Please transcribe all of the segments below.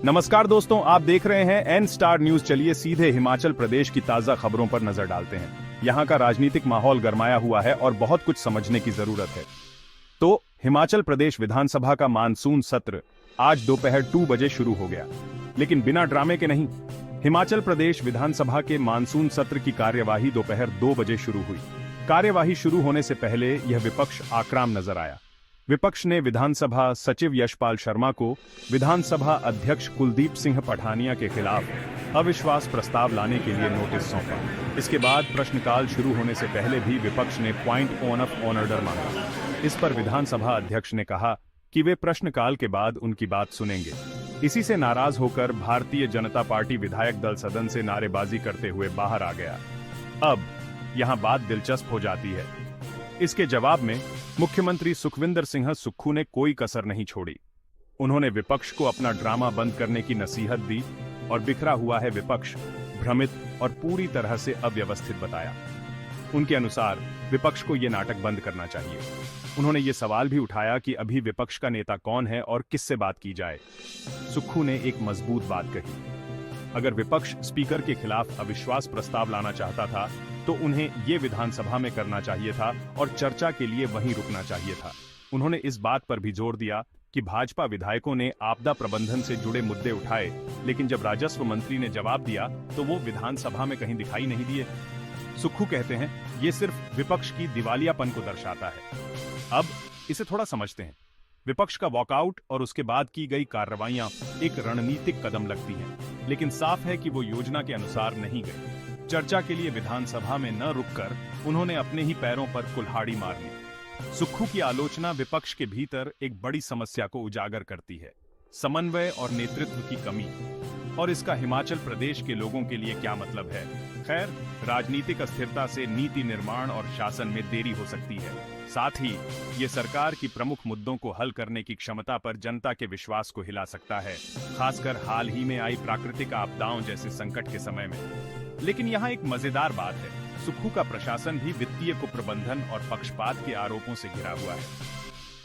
नमस्कार दोस्तों, आप देख रहे हैं एन स्टार न्यूज। चलिए सीधे हिमाचल प्रदेश की ताजा खबरों पर नजर डालते हैं। यहाँ का राजनीतिक माहौल गरमाया हुआ है और बहुत कुछ समझने की जरूरत है। तो हिमाचल प्रदेश विधानसभा का मानसून सत्र आज दोपहर 2 बजे शुरू हो गया, लेकिन बिना ड्रामे के नहीं। हिमाचल प्रदेश विधानसभा के मानसून सत्र की कार्यवाही दोपहर 2 बजे शुरू हुई। कार्यवाही शुरू होने से पहले यह विपक्ष आक्राम नजर आया। विपक्ष ने विधानसभा सचिव यशपाल शर्मा को विधानसभा अध्यक्ष कुलदीप सिंह पठानिया के खिलाफ अविश्वास प्रस्ताव लाने के लिए नोटिस सौंपा। इसके बाद प्रश्नकाल शुरू होने से पहले भी विपक्ष ने पॉइंट ऑफ ऑर्डर मांगा। इस पर विधानसभा अध्यक्ष ने कहा कि वे प्रश्नकाल के बाद उनकी बात सुनेंगे। इसी से नाराज होकर भारतीय जनता पार्टी विधायक दल सदन से नारेबाजी करते हुए बाहर आ गया। अब यहाँ बात दिलचस्प हो जाती है। इसके जवाब में मुख्यमंत्री सुखविंदर सिंह सुक्खू ने कोई कसर नहीं छोड़ी। उन्होंने विपक्ष को अपना ड्रामा बंद करने की नसीहत दी और बिखरा हुआ है विपक्ष भ्रमित और पूरी तरह से अव्यवस्थित बताया। उनके अनुसार विपक्ष को यह नाटक बंद करना चाहिए। उन्होंने ये सवाल भी उठाया कि अभी विपक्ष का नेता कौन है और किससे बात की जाए। सुक्खू ने एक मजबूत बात कही। अगर विपक्ष स्पीकर के खिलाफ अविश्वास प्रस्ताव लाना चाहता था तो उन्हें ये विधानसभा में करना चाहिए था और चर्चा के लिए वहीं रुकना चाहिए था। उन्होंने इस बात पर भी जोर दिया कि भाजपा विधायकों ने आपदा प्रबंधन से जुड़े मुद्दे उठाए, लेकिन जब राजस्व मंत्री ने जवाब दिया तो वो विधानसभा में कहीं दिखाई नहीं दिए। सुक्खू कहते हैं ये सिर्फ विपक्ष की दिवालियापन को दर्शाता है। अब इसे थोड़ा समझते हैं। विपक्ष का वॉकआउट और उसके बाद की गई कार्रवाइयां एक रणनीतिक कदम लगती हैं, लेकिन साफ है कि वो योजना के अनुसार नहीं गई। चर्चा के लिए विधानसभा में न रुककर उन्होंने अपने ही पैरों पर कुल्हाड़ी मार ली। सुक्खू की आलोचना विपक्ष के भीतर एक बड़ी समस्या को उजागर करती है, समन्वय और नेतृत्व की कमी। और इसका हिमाचल प्रदेश के लोगों के लिए क्या मतलब है? खैर, राजनीतिक अस्थिरता से नीति निर्माण और शासन में देरी हो सकती है। साथ ही ये सरकार की प्रमुख मुद्दों को हल करने की क्षमता पर जनता के विश्वास को हिला सकता है, खासकर हाल ही में आई प्राकृतिक आपदाओं जैसे संकट के समय में। लेकिन यहाँ एक मजेदार बात है, सुक्खू का प्रशासन भी वित्तीय कुप्रबंधन और पक्षपात के आरोपों से घिरा हुआ है।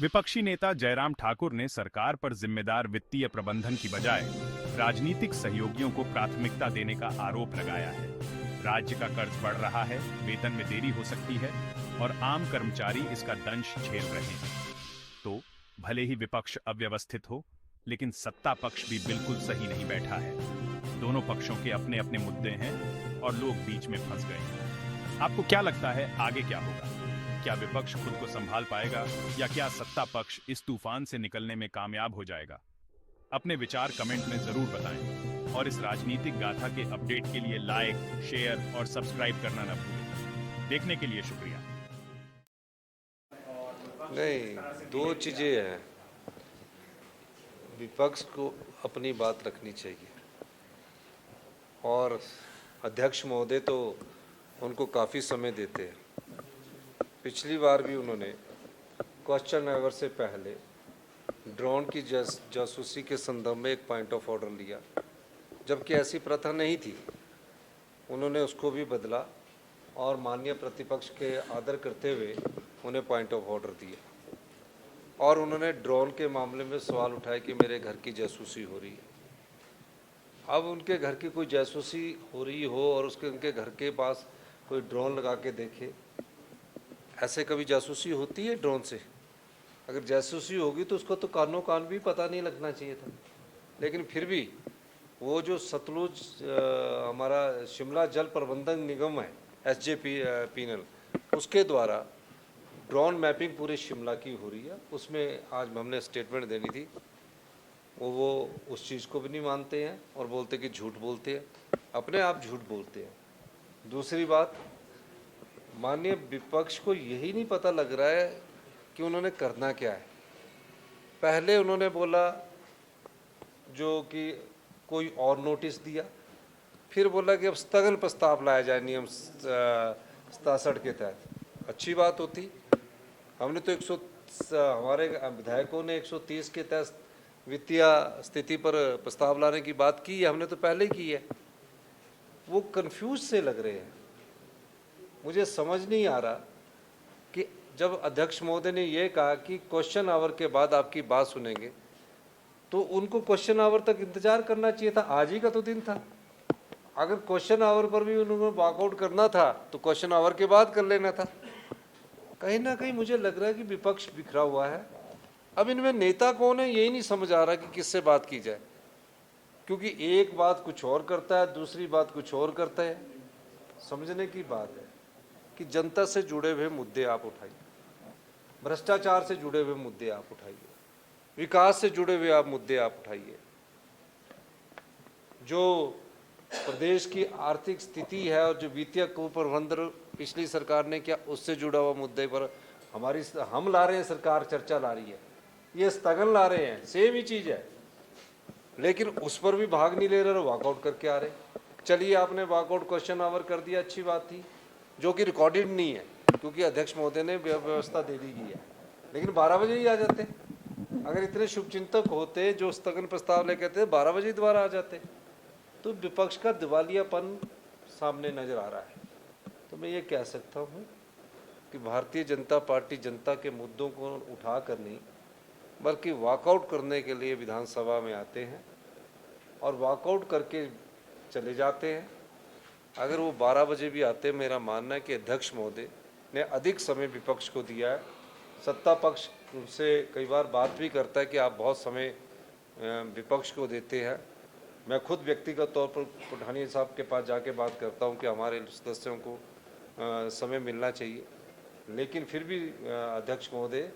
विपक्षी नेता जयराम ठाकुर ने सरकार पर जिम्मेदार वित्तीय प्रबंधन की बजाय राजनीतिक सहयोगियों को प्राथमिकता देने का आरोप लगाया है। राज्य का कर्ज बढ़ रहा है, वेतन में देरी हो सकती है और आम कर्मचारी इसका दंश झेल रहे हैं। तो भले ही विपक्ष अव्यवस्थित हो, लेकिन सत्ता पक्ष भी बिल्कुल सही नहीं बैठा है। दोनों पक्षों के अपने अपने मुद्दे हैं और लोग बीच में फंस गए हैं। आपको क्या लगता है आगे क्या होगा? क्या विपक्ष खुद को संभाल पाएगा या क्या सत्ता पक्ष इस तूफान से निकलने में कामयाब हो जाएगा? अपने विचार कमेंट में जरूर बताएं और इस राजनीतिक गाथा के अपडेट के लिए लाइक, शेयर और सब्सक्राइब करना न भूलें। देखने के लिए शुक्रिया। नहीं, दो चीज़ें हैं। विपक्ष को अपनी बात रखनी चाहिए और अध्यक्ष महोदय तो उनको काफ़ी समय देते हैं। पिछली बार भी उन्होंने क्वेश्चन आवर से पहले ड्रोन की जासूसी के संदर्भ में एक पॉइंट ऑफ ऑर्डर लिया, जबकि ऐसी प्रथा नहीं थी। उन्होंने उसको भी बदला और माननीय प्रतिपक्ष के आदर करते हुए उन्हें पॉइंट ऑफ ऑर्डर दिया। और उन्होंने ड्रोन के मामले में सवाल उठाए कि मेरे घर की जासूसी हो रही है। अब उनके घर की कोई जासूसी हो रही हो और उनके घर के पास कोई ड्रोन लगा के देखे, ऐसे कभी जासूसी होती है ड्रोन से? अगर जासूसी होगी तो उसको तो कानों कान भी पता नहीं लगना चाहिए था। लेकिन फिर भी वो जो सतलुज हमारा शिमला जल प्रबंधन निगम है, SJPNL, उसके द्वारा ड्रोन मैपिंग पूरे शिमला की हो रही है। उसमें आज हमने स्टेटमेंट देनी थी, वो उस चीज़ को भी नहीं मानते हैं और बोलते कि झूठ बोलते हैं, अपने आप झूठ बोलते हैं। दूसरी बात, माननीय विपक्ष को यही नहीं पता लग रहा है कि उन्होंने करना क्या है। पहले उन्होंने बोला जो कि कोई और नोटिस दिया, फिर बोला कि अब स्थगन प्रस्ताव लाया जाए नियम 67 के तहत। अच्छी बात होती। हमने तो हमारे विधायकों ने 130 के तहत वित्तीय स्थिति पर प्रस्ताव लाने की बात की है, हमने तो पहले की है। वो कंफ्यूज से लग रहे हैं। मुझे समझ नहीं आ रहा कि जब अध्यक्ष महोदय ने ये कहा कि क्वेश्चन आवर के बाद आपकी बात सुनेंगे, तो उनको क्वेश्चन आवर तक इंतजार करना चाहिए था, आज ही का तो दिन था। अगर क्वेश्चन आवर पर भी उन्होंने वॉकआउट करना था तो क्वेश्चन आवर के बाद कर लेना था। कहीं ना कहीं मुझे लग रहा है कि विपक्ष बिखरा हुआ है। अब इनमें नेता कौन है यही नहीं समझ आ रहा कि किससे बात की जाए, क्योंकि एक बात कुछ और करता है, दूसरी बात कुछ और करता है। समझने की बात है कि जनता से जुड़े हुए मुद्दे आप उठाइए, भ्रष्टाचार से जुड़े हुए मुद्दे आप उठाइए, विकास से जुड़े हुए आप मुद्दे आप उठाइए, जो प्रदेश की आर्थिक स्थिति है और जो वित्तीय कुप्रबंधन पिछली सरकार ने किया उससे जुड़ा हुआ मुद्दे पर हम ला रहे हैं, सरकार चर्चा ला रही है, ये स्थगन ला रहे हैं, सेम ही चीज़ है, लेकिन उस पर भी भाग नहीं ले रहे, वॉकआउट करके आ रहे। चलिए आपने वॉकआउट क्वेश्चन आवर कर दिया, अच्छी बात थी, जो कि रिकॉर्डेड नहीं है क्योंकि अध्यक्ष महोदय ने व्यवस्था दे दी गई है, लेकिन 12 बजे ही आ जाते। अगर इतने शुभचिंतक होते जो स्थगन प्रस्ताव लेके थे 12 बजे दोबारा आ जाते। तो विपक्ष का दिवालियापन सामने नजर आ रहा है। तो मैं ये कह सकता हूँ कि भारतीय जनता पार्टी जनता के मुद्दों को उठा कर नहीं बल्कि वॉकआउट करने के लिए विधानसभा में आते हैं और वॉकआउट करके चले जाते हैं। अगर वो 12 बजे भी आते, मेरा मानना है कि अध्यक्ष महोदय ने अधिक समय विपक्ष को दिया है। सत्ता पक्ष उनसे कई बार बात भी करता है कि आप बहुत समय विपक्ष को देते हैं। मैं खुद व्यक्तिगत तौर पर पठानिया साहब के पास जाके बात करता हूं कि हमारे सदस्यों को समय मिलना चाहिए, लेकिन फिर भी अध्यक्ष महोदय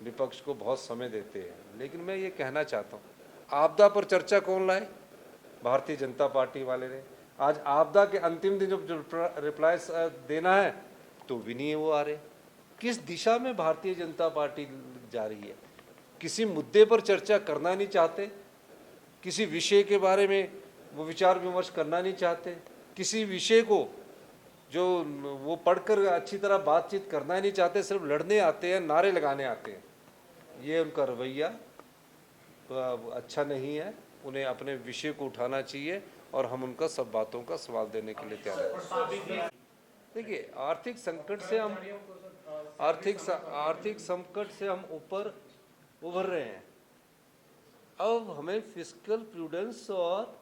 विपक्ष को बहुत समय देते हैं। लेकिन मैं ये कहना चाहता हूँ, आपदा पर चर्चा कौन लाए? भारतीय जनता पार्टी वाले ने। आज आपदा के अंतिम दिन जब रिप्लाई देना है तो भी नहीं वो आ रहे। किस दिशा में भारतीय जनता पार्टी जा रही है? किसी मुद्दे पर चर्चा करना नहीं चाहते, किसी विषय के बारे में वो विचार विमर्श करना नहीं चाहते, किसी विषय को जो वो पढ़कर अच्छी तरह बातचीत करना नहीं चाहते, सिर्फ लड़ने आते हैं, नारे लगाने आते हैं। ये उनका रवैया तो अच्छा नहीं है। उन्हें अपने विषय को उठाना चाहिए और हम उनका सब बातों का सवाल देने के लिए तैयार हैं। देखिए, आर्थिक संकट से हम ऊपर उभर रहे हैं। अब हमें फिस्कल प्रूडेंस और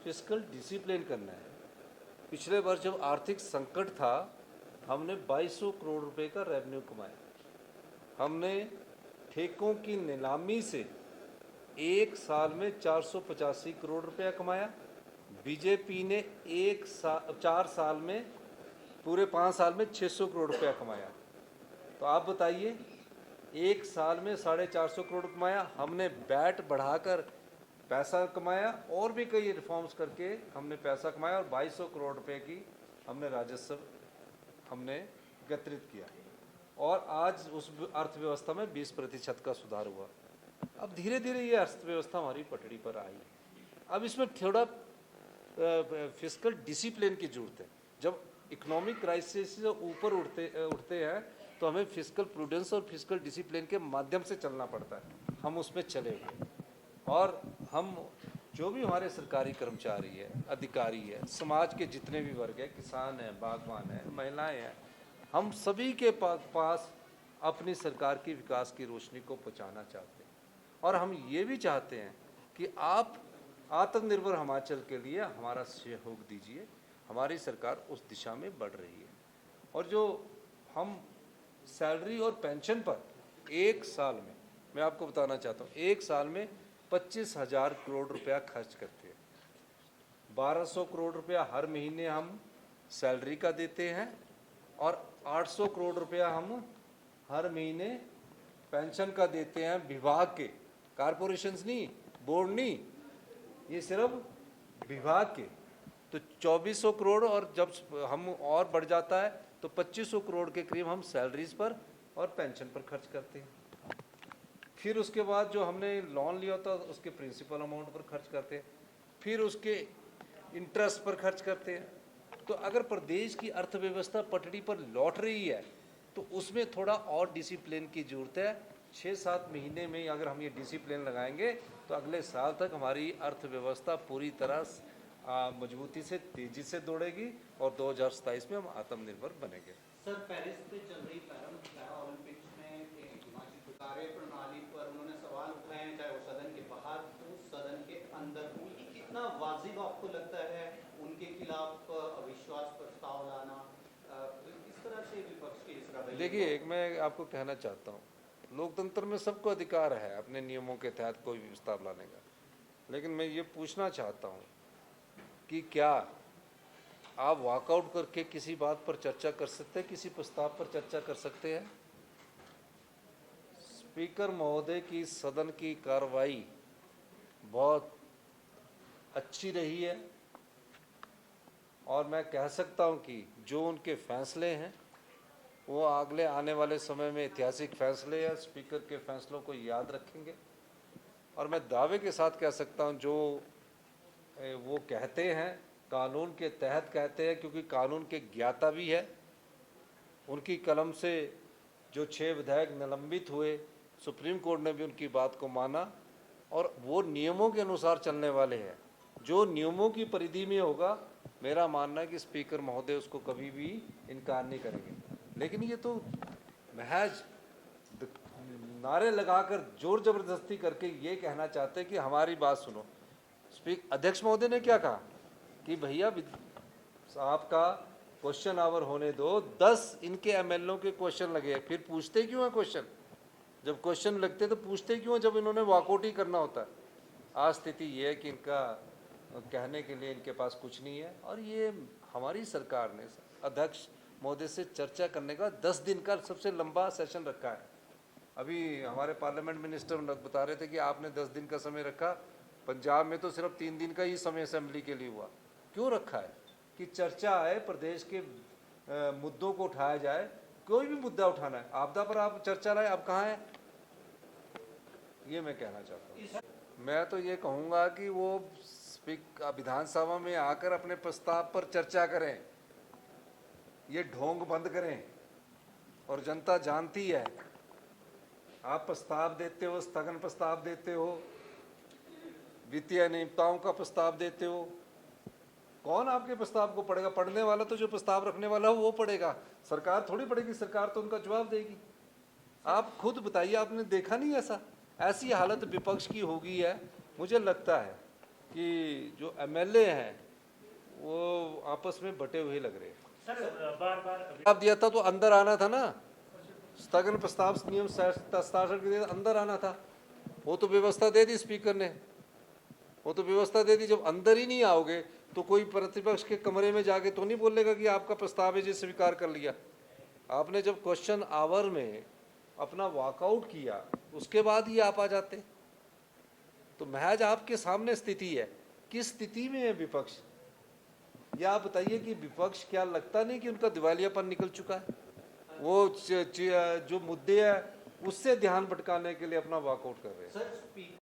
फिस्कल डिसिप्लिन करना है। पिछले वर्ष जब आर्थिक संकट था, हमने 2200 करोड़ रुपए का रेवेन्यू कमाया। हमने ठेकों की नीलामी से एक साल में 485 करोड़ रुपया कमाया। बीजेपी ने 4 साल में, पूरे 5 साल में 600 करोड़ रुपया कमाया। तो आप बताइए, एक साल में 450 करोड़ कमाया। हमने बैट बढ़ाकर पैसा कमाया और भी कई रिफॉर्म्स करके हमने पैसा कमाया और 2200 करोड़ रुपए की हमने राजस्व हमने एकत्रित किया और आज उस अर्थव्यवस्था में 20% का सुधार हुआ। अब धीरे धीरे ये अर्थव्यवस्था हमारी पटड़ी पर आई। अब इसमें थोड़ा फिस्कल डिसिप्लिन की जरूरत है। जब इकोनॉमिक क्राइसिस से ऊपर उठते हैं तो हमें फिस्कल प्रूडेंस और फिस्कल डिसिप्लिन के माध्यम से चलना पड़ता है। हम उसमें चले गए और हम जो भी हमारे सरकारी कर्मचारी है, अधिकारी है, समाज के जितने भी वर्ग हैं, किसान हैं, बागवान हैं, महिलाएं हैं, हम सभी के पास अपनी सरकार की विकास की रोशनी को पहुंचाना चाहते हैं। और हम ये भी चाहते हैं कि आप आत्मनिर्भर हिमाचल के लिए हमारा सहयोग दीजिए। हमारी सरकार उस दिशा में बढ़ रही है। और जो हम सैलरी और पेंशन पर एक साल में, मैं आपको बताना चाहता हूँ, एक साल में 25,000 करोड़ रुपया खर्च करते हैं। 1200 करोड़ रुपया हर महीने हम सैलरी का देते हैं और 800 करोड़ रुपया हम हर महीने पेंशन का देते हैं। विभाग के, कारपोरेशंस नहीं, बोर्ड नहीं, ये सिर्फ विभाग के। तो 2400 करोड़ और जब हम और बढ़ जाता है तो 2500 करोड़ के करीब हम सैलरीज पर और पेंशन पर खर्च करते हैं। फिर उसके बाद जो हमने लोन लिया होता है उसके प्रिंसिपल अमाउंट पर खर्च करते हैं, फिर उसके इंटरेस्ट पर खर्च करते हैं। तो अगर प्रदेश की अर्थव्यवस्था पटड़ी पर लौट रही है तो उसमें थोड़ा और डिसिप्लिन की जरूरत है। 6-7 महीने में अगर हम ये डिसिप्लिन लगाएंगे तो अगले साल तक हमारी अर्थव्यवस्था पूरी तरह मजबूती से, तेजी से दौड़ेगी और 2027 में हम आत्मनिर्भर बनेंगे। सर, पेरिस में चल रही पैरा ओलंपिक्स में हिमाचल कार्य प्रणाली पर उन्होंने सवाल उठाए हैं, चाहे वो सदन के बाहर, तो वाजिब आपको लगता है उनके खिलाफ अविश्वास प्रस्ताव लाना? किस तरह से विपक्ष के इस रवैये देखिए, एक मैं आपको कहना चाहता हूँ, लोकतंत्र में सबको अधिकार है अपने नियमों के तहत कोई भी प्रस्ताव लाने का, लेकिन मैं ये पूछना चाहता हूँ कि क्या आप वॉकआउट करके किसी बात पर चर्चा कर सकते हैं, किसी प्रस्ताव पर चर्चा कर सकते हैं? स्पीकर महोदय की सदन की कार्रवाई बहुत अच्छी रही है और मैं कह सकता हूं कि जो उनके फैसले हैं वो अगले आने वाले समय में ऐतिहासिक फैसले हैं, स्पीकर के फैसलों को याद रखेंगे। और मैं दावे के साथ कह सकता हूं जो वो कहते हैं कानून के तहत कहते हैं, क्योंकि कानून के ज्ञाता भी है। उनकी कलम से जो 6 विधायक निलंबित हुए, सुप्रीम कोर्ट ने भी उनकी बात को माना और वो नियमों के अनुसार चलने वाले हैं। जो नियमों की परिधि में होगा, मेरा मानना है कि स्पीकर महोदय उसको कभी भी इनकार नहीं करेंगे। लेकिन ये तो महज नारे लगाकर जोर जबरदस्ती करके ये कहना चाहते हैं कि हमारी बात सुनो। अध्यक्ष महोदय ने क्या कहा कि भैया आपका क्वेश्चन आवर होने दो, 10 इनके एमएलओ के क्वेश्चन लगे, फिर पूछते क्यों है क्वेश्चन? जब क्वेश्चन लगते तो पूछते क्यों, जब इन्होंने वॉकआउट ही करना होता है। आज स्थिति ये है कि इनका कहने के लिए इनके पास कुछ नहीं है और ये हमारी सरकार ने अध्यक्ष महोदय से चर्चा करने का 10 दिन का सबसे लंबा सेशन रखा है। अभी हमारे पार्लियामेंट मिनिस्टर बता रहे थे कि आपने 10 दिन का समय रखा, पंजाब में तो सिर्फ 3 दिन का ही समय असेंबली के लिए हुआ। क्यों रखा है? कि चर्चा है, प्रदेश के मुद्दों को उठाया जाए। कोई भी मुद्दा उठाना है, आपदा पर आप चर्चा लाए, आप कहाँ हैं? ये मैं कहना चाहता हूँ। मैं तो ये कहूँगा कि वो विधानसभा में आकर अपने प्रस्ताव पर चर्चा करें, ये ढोंग बंद करें। और जनता जानती है, आप प्रस्ताव देते हो, स्थगन प्रस्ताव देते हो, वित्तीय अनियमितताओं का प्रस्ताव देते हो, कौन आपके प्रस्ताव को पढ़ेगा? पढ़ने वाला तो जो प्रस्ताव रखने वाला हो वो पढ़ेगा, सरकार थोड़ी पढ़ेगी। सरकार तो उनका जवाब देगी। आप खुद बताइए, आपने देखा नहीं ऐसा? ऐसी हालत विपक्ष की हो गई है। मुझे लगता है कि जो एमएलए हैं वो आपस में बटे हुए लग रहे हैं। सर बार आप दिया था तो अंदर आना था ना, स्थगन प्रस्ताव नियम 67 के अंदर आना था। वो तो व्यवस्था दे दी स्पीकर ने, वो तो व्यवस्था दे दी। जब अंदर ही नहीं आओगे तो कोई प्रतिपक्ष के कमरे में जाके तो नहीं बोलेगा कि आपका प्रस्ताव है जी स्वीकार कर लिया। आपने जब क्वेश्चन आवर में अपना वॉकआउट किया उसके बाद ही आप आ जाते। तो महज आपके सामने स्थिति है। किस स्थिति में है विपक्ष? या आप बताइए कि विपक्ष क्या लगता नहीं कि उनका दिवालियापन निकल चुका है? वो जो मुद्दे हैं उससे ध्यान भटकाने के लिए अपना वॉकआउट कर रहे हैं। सर,